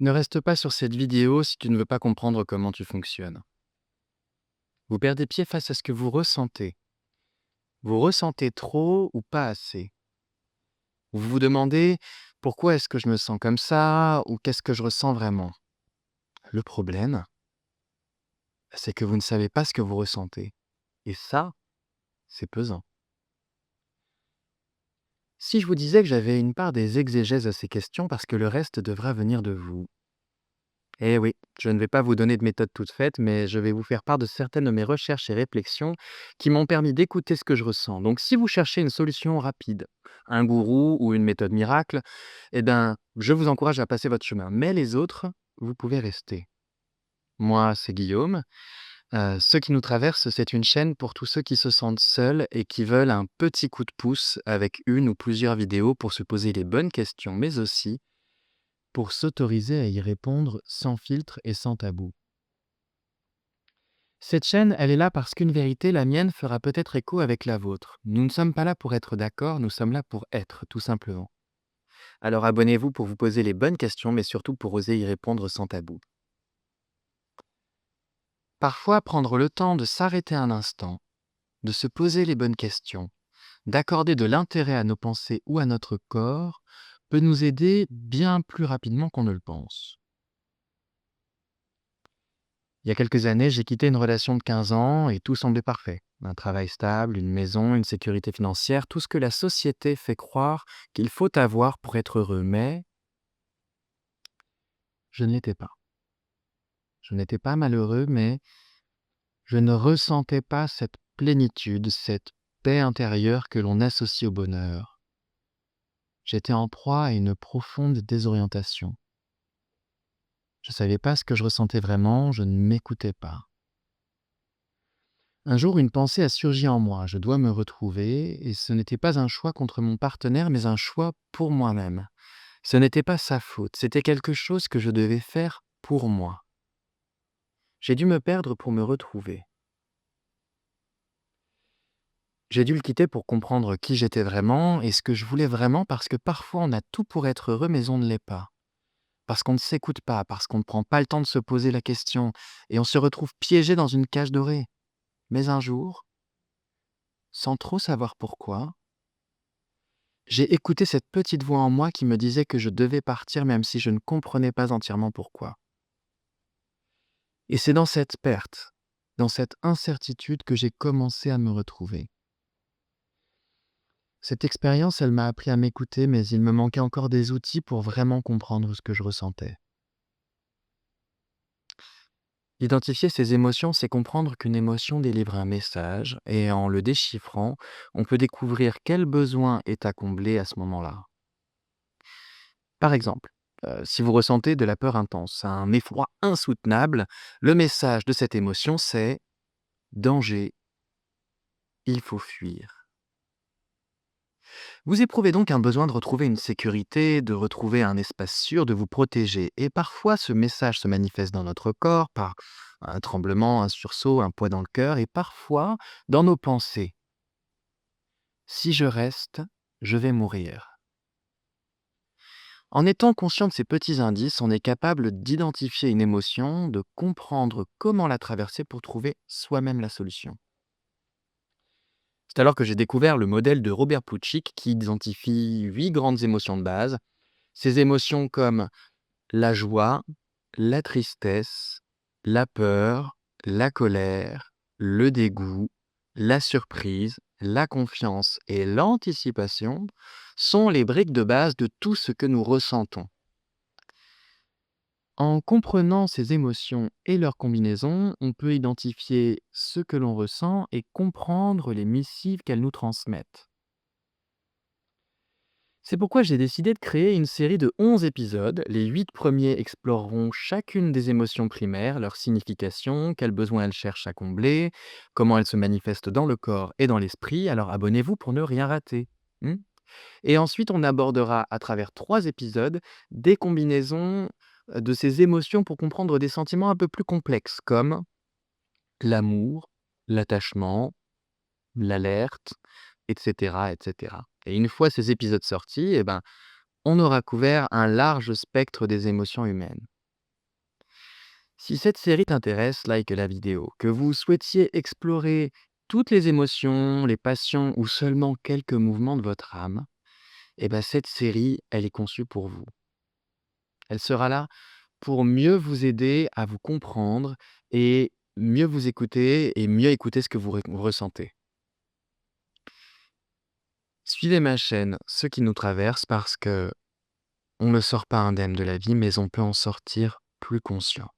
Ne reste pas sur cette vidéo si tu ne veux pas comprendre comment tu fonctionnes. Vous perdez pied face à ce que vous ressentez. Vous ressentez trop ou pas assez. Vous vous demandez pourquoi est-ce que je me sens comme ça ou qu'est-ce que je ressens vraiment. Le problème, c'est que vous ne savez pas ce que vous ressentez. Et ça, c'est pesant. Si je vous disais que j'avais une part des exégèses à ces questions parce que le reste devra venir de vous. Eh oui, je ne vais pas vous donner de méthode toute faite, mais je vais vous faire part de certaines de mes recherches et réflexions qui m'ont permis d'écouter ce que je ressens. Donc si vous cherchez une solution rapide, un gourou ou une méthode miracle, eh ben, je vous encourage à passer votre chemin. Mais les autres, vous pouvez rester. Moi, c'est Guillaume. Ce qui nous traverse, c'est une chaîne pour tous ceux qui se sentent seuls et qui veulent un petit coup de pouce avec une ou plusieurs vidéos pour se poser les bonnes questions, mais aussi pour s'autoriser à y répondre sans filtre et sans tabou. Cette chaîne, elle est là parce qu'une vérité, la mienne, fera peut-être écho avec la vôtre. Nous ne sommes pas là pour être d'accord, nous sommes là pour être, tout simplement. Alors abonnez-vous pour vous poser les bonnes questions, mais surtout pour oser y répondre sans tabou. Parfois, prendre le temps de s'arrêter un instant, de se poser les bonnes questions, d'accorder de l'intérêt à nos pensées ou à notre corps, peut nous aider bien plus rapidement qu'on ne le pense. Il y a quelques années, j'ai quitté une relation de 15 ans et tout semblait parfait. Un travail stable, une maison, une sécurité financière, tout ce que la société fait croire qu'il faut avoir pour être heureux. Mais je ne l'étais pas. Je n'étais pas malheureux, mais je ne ressentais pas cette plénitude, cette paix intérieure que l'on associe au bonheur. J'étais en proie à une profonde désorientation. Je ne savais pas ce que je ressentais vraiment, je ne m'écoutais pas. Un jour, une pensée a surgi en moi. Je dois me retrouver, et ce n'était pas un choix contre mon partenaire, mais un choix pour moi-même. Ce n'était pas sa faute, c'était quelque chose que je devais faire pour moi. J'ai dû me perdre pour me retrouver. J'ai dû le quitter pour comprendre qui j'étais vraiment et ce que je voulais vraiment, parce que parfois on a tout pour être heureux, mais on ne l'est pas. Parce qu'on ne s'écoute pas, parce qu'on ne prend pas le temps de se poser la question, et on se retrouve piégé dans une cage dorée. Mais un jour, sans trop savoir pourquoi, j'ai écouté cette petite voix en moi qui me disait que je devais partir même si je ne comprenais pas entièrement pourquoi. Et c'est dans cette perte, dans cette incertitude que j'ai commencé à me retrouver. Cette expérience, elle m'a appris à m'écouter, mais il me manquait encore des outils pour vraiment comprendre ce que je ressentais. Identifier ces émotions, c'est comprendre qu'une émotion délivre un message, et en le déchiffrant, on peut découvrir quel besoin est à combler à ce moment-là. Par exemple, si vous ressentez de la peur intense, un effroi insoutenable, le message de cette émotion, c'est: «Danger, il faut fuir». Vous éprouvez donc un besoin de retrouver une sécurité, de retrouver un espace sûr, de vous protéger, et parfois ce message se manifeste dans notre corps par un tremblement, un sursaut, un poids dans le cœur, et parfois dans nos pensées. «Si je reste, je vais mourir». En étant conscient de ces petits indices, on est capable d'identifier une émotion, de comprendre comment la traverser pour trouver soi-même la solution. C'est alors que j'ai découvert le modèle de Robert Plutchik qui identifie 8 grandes émotions de base. Ces émotions comme la joie, la tristesse, la peur, la colère, le dégoût, la surprise, la confiance et l'anticipation sont les briques de base de tout ce que nous ressentons. En comprenant ces émotions et leurs combinaisons, on peut identifier ce que l'on ressent et comprendre les missives qu'elles nous transmettent. C'est pourquoi j'ai décidé de créer une série de 11 épisodes. Les 8 premiers exploreront chacune des émotions primaires, leur signification, quels besoins elles cherchent à combler, comment elles se manifestent dans le corps et dans l'esprit. Alors abonnez-vous pour ne rien rater. Hmm. Et ensuite, on abordera à travers 3 épisodes des combinaisons de ces émotions pour comprendre des sentiments un peu plus complexes comme l'amour, l'attachement, l'alerte, etc., etc. Et une fois ces épisodes sortis, eh ben, on aura couvert un large spectre des émotions humaines. Si cette série t'intéresse, like la vidéo. Que vous souhaitiez explorer toutes les émotions, les passions ou seulement quelques mouvements de votre âme, eh ben cette série, elle est conçue pour vous. Elle sera là pour mieux vous aider à vous comprendre et mieux vous écouter et mieux écouter ce que vous ressentez. Suivez ma chaîne, Ce qui nous traverse, parce que on ne sort pas indemne de la vie, mais on peut en sortir plus conscient.